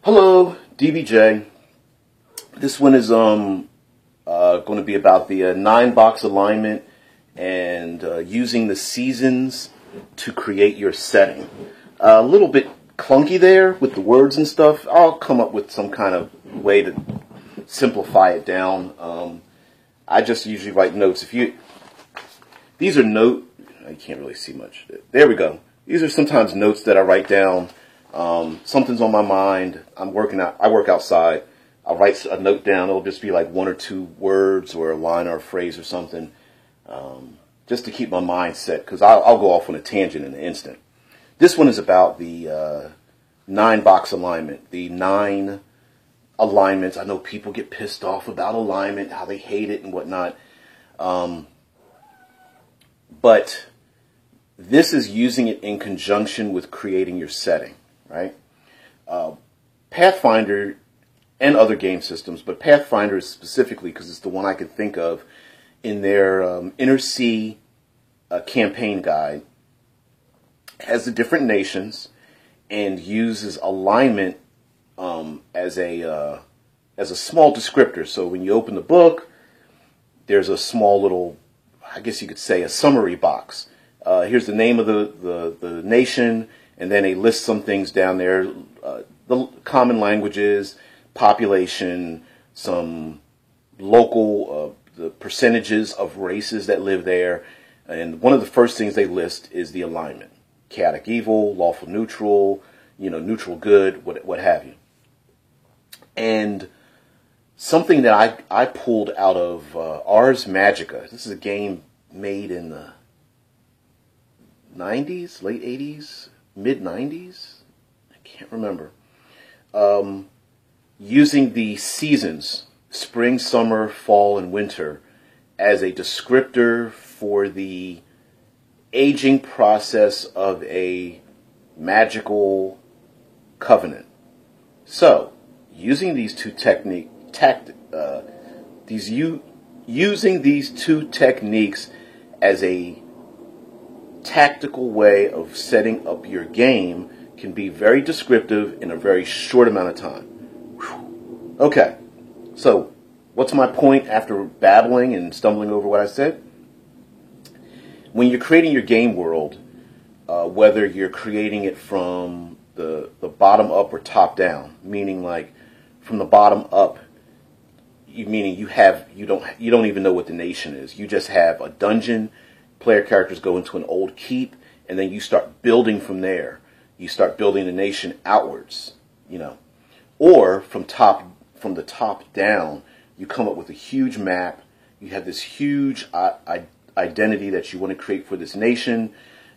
Hello, DBJ. This one is going to be about the 9-box alignment and using the seasons to create your setting. A little bit clunky there with the words and stuff. I'll come up with some kind of way to simplify it down. I just usually write notes. These are I can't really see much. There we go. These are sometimes notes that I write down. Something's on my mind. I work outside. I'll write a note down. It'll just be like 1 or 2 words or a line or a phrase or something, just to keep my mind set, because I'll go off on a tangent in an instant. This one is about the 9-box alignment, the 9 alignments. I know people get pissed off about alignment, how they hate it and whatnot, but this is using it in conjunction with creating your setting. Right? Pathfinder and other game systems, but Pathfinder is specifically because it's the one I can think of in their Inner Sea campaign guide, has the different nations and uses alignment as a small descriptor. So when you open the book, there's a small little, I guess you could say, a summary box. Here's the name of the nation. And then they list some things down there, the common languages, population, some local, the percentages of races that live there. And one of the first things they list is the alignment. Chaotic evil, lawful neutral, neutral good, what have you. And something that I pulled out of Ars Magica. This is a game made in the 90s, late 80s. Mid-90s? I can't remember. Using the seasons, spring, summer, fall, and winter, as a descriptor for the aging process of a magical covenant. So, using these two using these two techniques as a tactical way of setting up your game can be very descriptive in a very short amount of time. Whew. Okay, so what's my point after babbling and stumbling over what I said? When you're creating your game world, whether you're creating it from the bottom up or top down, meaning like from the bottom up, meaning you don't even know what the nation is. You just have a dungeon. Player characters go into an old keep, and then you start building from there. You start building the nation outwards, or from the top down. You come up with a huge map. You have this huge identity that you want to create for this nation.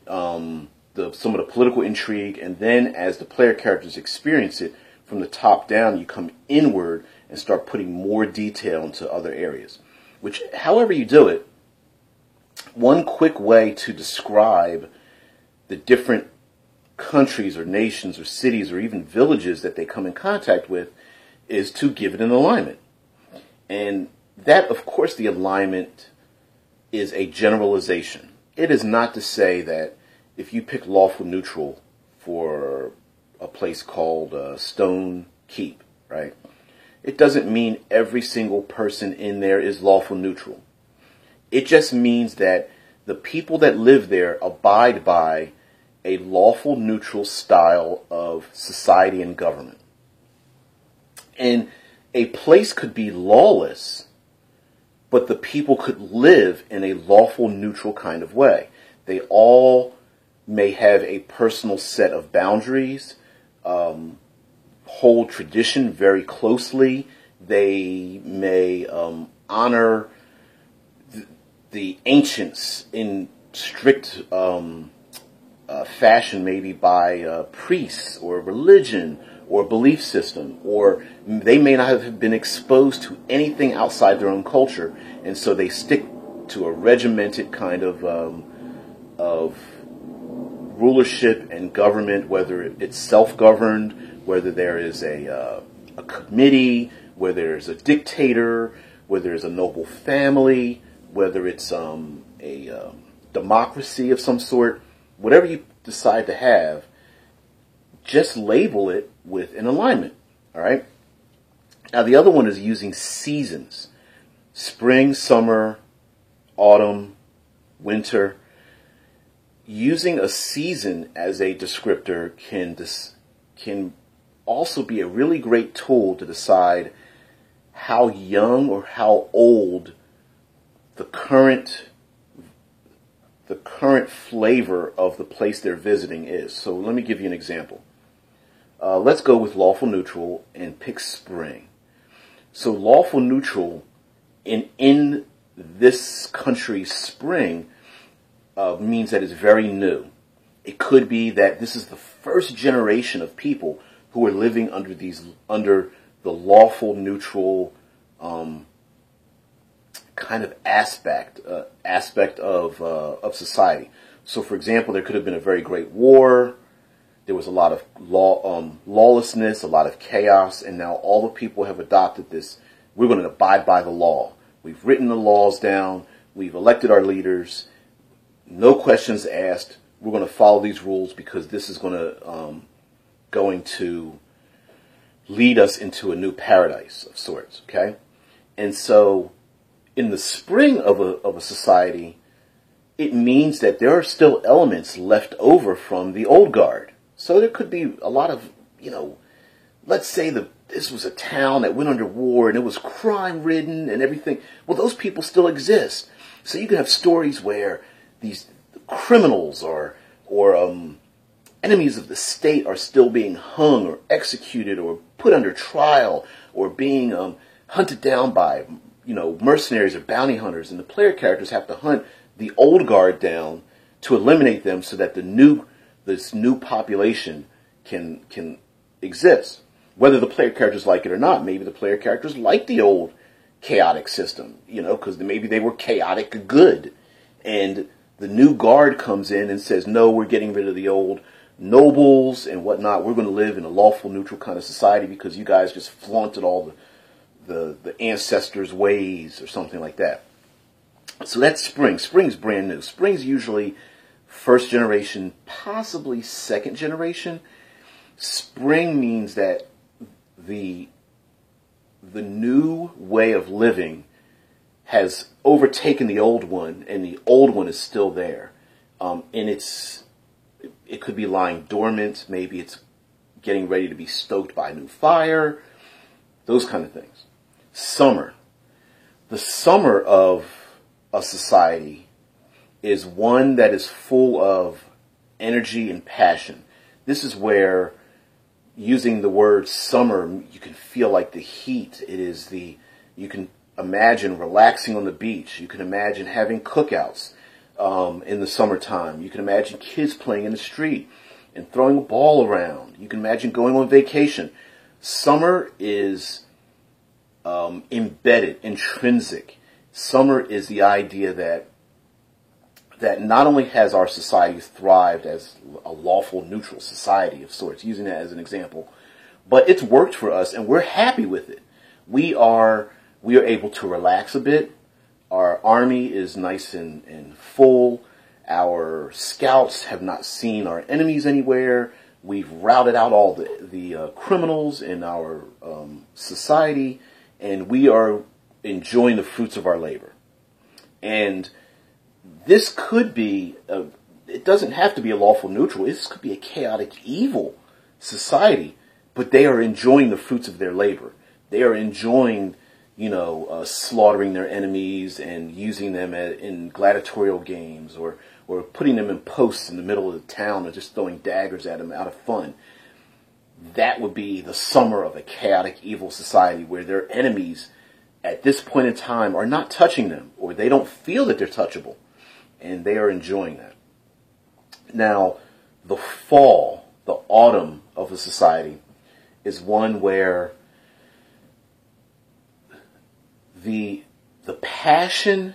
Some of the political intrigue, and then as the player characters experience it from the top down, you come inward and start putting more detail into other areas. Which, however you do it. One quick way to describe the different countries or nations or cities or even villages that they come in contact with is to give it an alignment. And that, of course, the alignment is a generalization. It is not to say that if you pick lawful neutral for a place called Stone Keep, right? It doesn't mean every single person in there is lawful neutral. It just means that the people that live there abide by a lawful neutral style of society and government. And a place could be lawless, but the people could live in a lawful neutral kind of way. They all may have a personal set of boundaries, hold tradition very closely. They may honor the ancients in strict fashion, maybe by priests or religion or belief system, or they may not have been exposed to anything outside their own culture, and so they stick to a regimented kind of rulership and government, whether it's self-governed, whether there is a committee, whether there's a dictator, whether there's a noble family, whether it's a democracy of some sort. Whatever you decide to have, just label it with an alignment. All right. Now the other one is using seasons: spring, summer, autumn, winter. Using a season as a descriptor can also be a really great tool to decide how young or how old the current flavor of the place they're visiting is. So let me give you an example. Let's go with lawful neutral and pick spring. So lawful neutral in this country's spring means that it's very new. It could be that this is the first generation of people who are living under the lawful neutral kind of aspect of society. So, for example, there could have been a very great war. There was a lot of lawlessness, a lot of chaos, and now all the people have adopted this. We're going to abide by the law. We've written the laws down. We've elected our leaders. No questions asked. We're going to follow these rules because this is going to lead us into a new paradise of sorts. Okay, and so in the spring of a society, it means that there are still elements left over from the old guard. So there could be a lot of, let's say this was a town that went under war and it was crime-ridden and everything. Well, those people still exist. So you can have stories where these criminals or enemies of the state are still being hung or executed or put under trial or being hunted down by, mercenaries or bounty hunters. And the player characters have to hunt the old guard down to eliminate them so that this new population can exist. Whether the player characters like it or not, maybe the player characters like the old chaotic system, because maybe they were chaotic good. And the new guard comes in and says, no, we're getting rid of the old nobles and whatnot. We're going to live in a lawful neutral kind of society because you guys just flaunted all the ancestors' ways or something like that. So that's spring. Spring's brand new. Spring's usually first generation, possibly second generation. Spring means that the new way of living has overtaken the old one, and the old one is still there. And it could be lying dormant. Maybe it's getting ready to be stoked by a new fire. Those kind of things. Summer. The summer of a society is one that is full of energy and passion. This is where, using the word summer, you can feel like the heat. You can imagine relaxing on the beach. You can imagine having cookouts in the summertime. You can imagine kids playing in the street and throwing a ball around. You can imagine going on vacation. Summer is embedded, intrinsic. Summer is the idea that not only has our society thrived as a lawful neutral society of sorts, using that as an example, but it's worked for us and we're happy with it. We are able to relax a bit. Our army is nice and full. Our scouts have not seen our enemies anywhere. We've routed out all the criminals in our society, and we are enjoying the fruits of our labor. And this could be, it doesn't have to be a lawful neutral. This could be a chaotic evil society, but they are enjoying the fruits of their labor. They are enjoying, slaughtering their enemies and using them in gladiatorial games, or putting them in posts in the middle of the town and just throwing daggers at them out of fun. That would be the summer of a chaotic evil society where their enemies at this point in time are not touching them, or they don't feel that they're touchable, and they are enjoying that. Now, the fall, the autumn of a society is one where the passion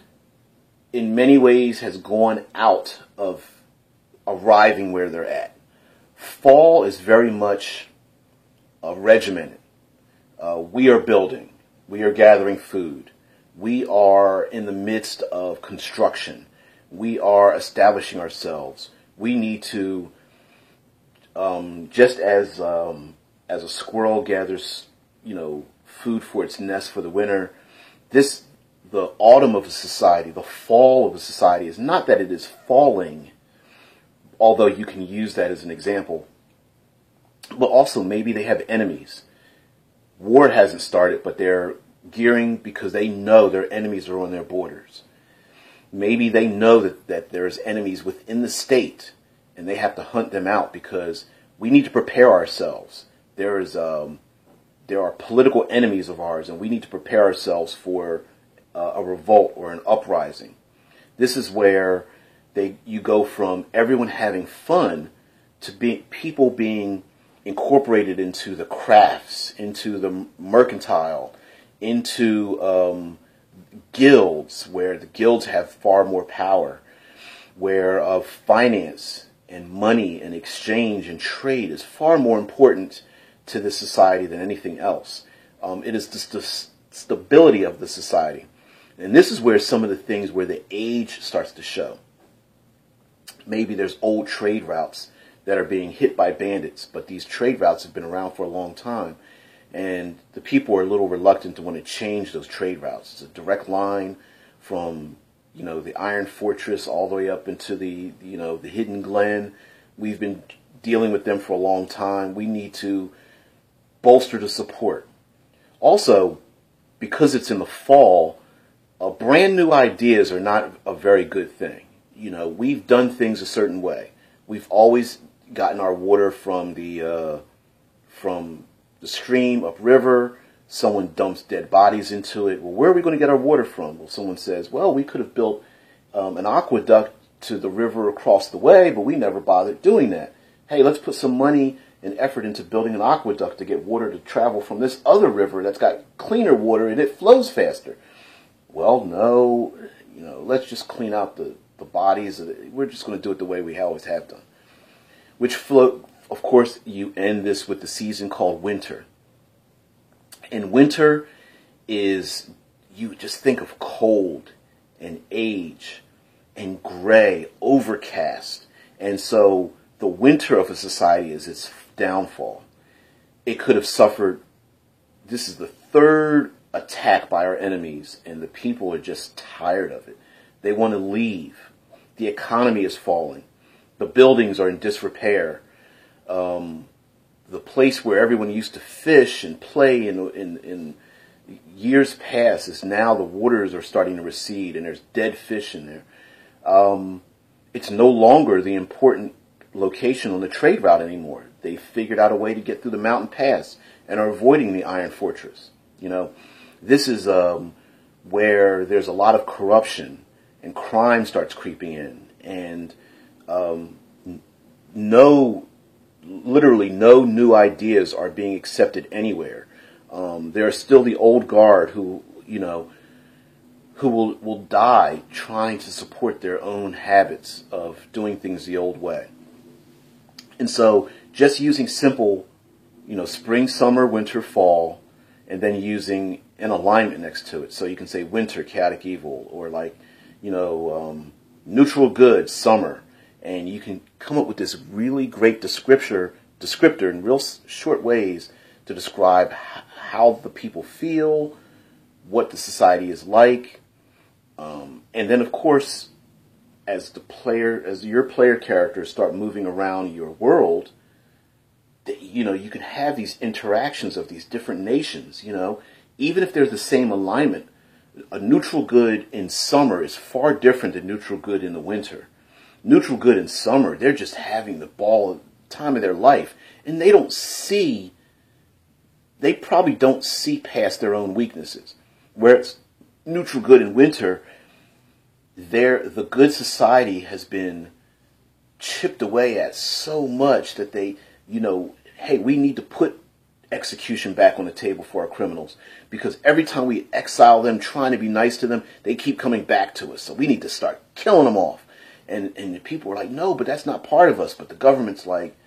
in many ways has gone out of arriving where they're at. Fall is very much regimented. We are building. We are gathering food. We are in the midst of construction. We are establishing ourselves. We need to, just as a squirrel gathers food for its nest for the winter. The autumn of a society, the fall of a society, is not that it is falling, although you can use that as an example, but also maybe they have enemies. War hasn't started, but they're gearing because they know their enemies are on their borders. Maybe they know that there's enemies within the state, and they have to hunt them out because we need to prepare ourselves. There are political enemies of ours, and we need to prepare ourselves for a revolt or an uprising. This is where you go from everyone having fun to people being incorporated into the crafts, into the mercantile, into guilds, where the guilds have far more power, where finance and money and exchange and trade is far more important to the society than anything else. It is just the stability of the society. And this is where some of the things where the age starts to show. Maybe there's old trade routes that are being hit by bandits, but these trade routes have been around for a long time, and the people are a little reluctant to want to change those trade routes. It's a direct line from the Iron Fortress all the way up into the Hidden Glen. We've been dealing with them for a long time. We need to bolster the support. Also, because it's in the fall, brand new ideas are not a very good thing. We've done things a certain way. We've always gotten our water from the stream upriver. Someone dumps dead bodies into it. Well, where are we going to get our water from? Well, someone says, well, we could have built an aqueduct to the river across the way, but we never bothered doing that. Hey, let's put some money and effort into building an aqueduct to get water to travel from this other river that's got cleaner water and it flows faster. Well, no, let's just clean out the bodies. We're just going to do it the way we always have done. Of course, you end this with the season called winter. And winter is, you just think of cold and age and gray, overcast. And so the winter of a society is its downfall. It could have suffered, this is the third attack by our enemies, and the people are just tired of it. They want to leave. The economy is falling. The buildings are in disrepair. The place where everyone used to fish and play in years past is now, the waters are starting to recede and there's dead fish in there. It's no longer the important location on the trade route anymore. They figured out a way to get through the mountain pass and are avoiding the Iron Fortress. This is where there's a lot of corruption and crime starts creeping in, and literally no new ideas are being accepted anywhere. There are still the old guard who will die trying to support their own habits of doing things the old way. And so just using simple, spring, summer, winter, fall, and then using an alignment next to it. So you can say winter, chaotic evil, or neutral good, summer. And you can come up with this really great descriptor in real short ways to describe how the people feel, what the society is like. And then, of course, as your player characters start moving around your world, you can have these interactions of these different nations, even if they're the same alignment. A neutral good in summer is far different than neutral good in the winter. Neutral good in summer, they're just having the time of their life, and they probably don't see past their own weaknesses. Whereas neutral good in winter, the good society has been chipped away at so much that they, hey, we need to put execution back on the table for our criminals, because every time we exile them, trying to be nice to them, they keep coming back to us. So we need to start killing them off. And the people are like, no, but that's not part of us. But the government's like,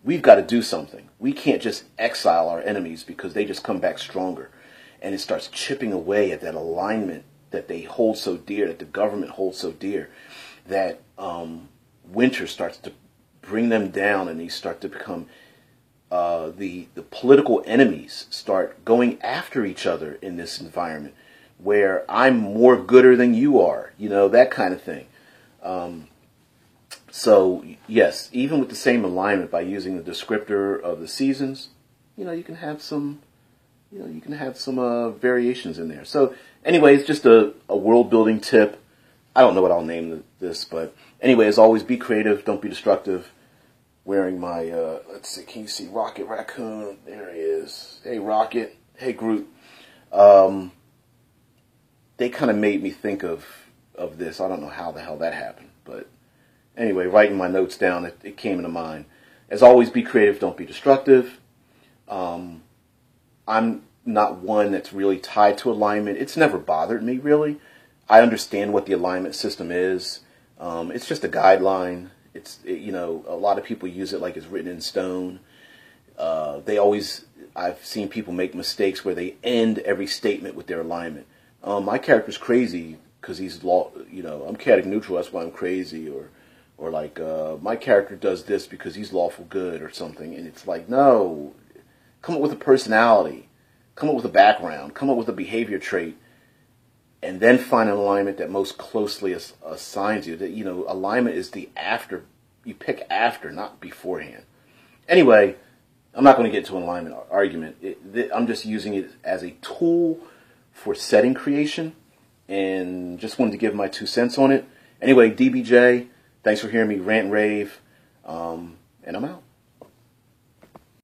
we've got to do something. We can't just exile our enemies because they just come back stronger. And it starts chipping away at that alignment that they hold so dear, that the government holds so dear, that winter starts to bring them down, and they start to become the political enemies start going after each other in this environment, where I'm more gooder than you are, that kind of thing. So yes, even with the same alignment, by using the descriptor of the seasons, you can have some, variations in there. So anyway, it's just a world building tip. I don't know what I'll name this, but anyway, as always, be creative, don't be destructive. Wearing my, let's see, can you see Rocket Raccoon? There he is. Hey, Rocket. Hey, Groot. They kind of made me think of this. I don't know how the hell that happened, but anyway, writing my notes down, it came into mind. As always, be creative, don't be destructive. I'm not one that's really tied to alignment. It's never bothered me, really. I understand what the alignment system is. It's just a guideline. A lot of people use it like it's written in stone. I've seen people make mistakes where they end every statement with their alignment. My character's crazy because he's I'm chaotic neutral, that's why I'm crazy, or like, my character does this because he's lawful good or something. And it's like, no, come up with a personality, come up with a background, come up with a behavior trait, and then find an alignment that most closely assigns you. That alignment is the after. You pick after, not beforehand. Anyway, I'm not going to get into an alignment argument. I'm just using it as a tool for setting creation, and just wanted to give my 2 cents on it. Anyway, DBJ, thanks for hearing me rant and rave, and I'm out.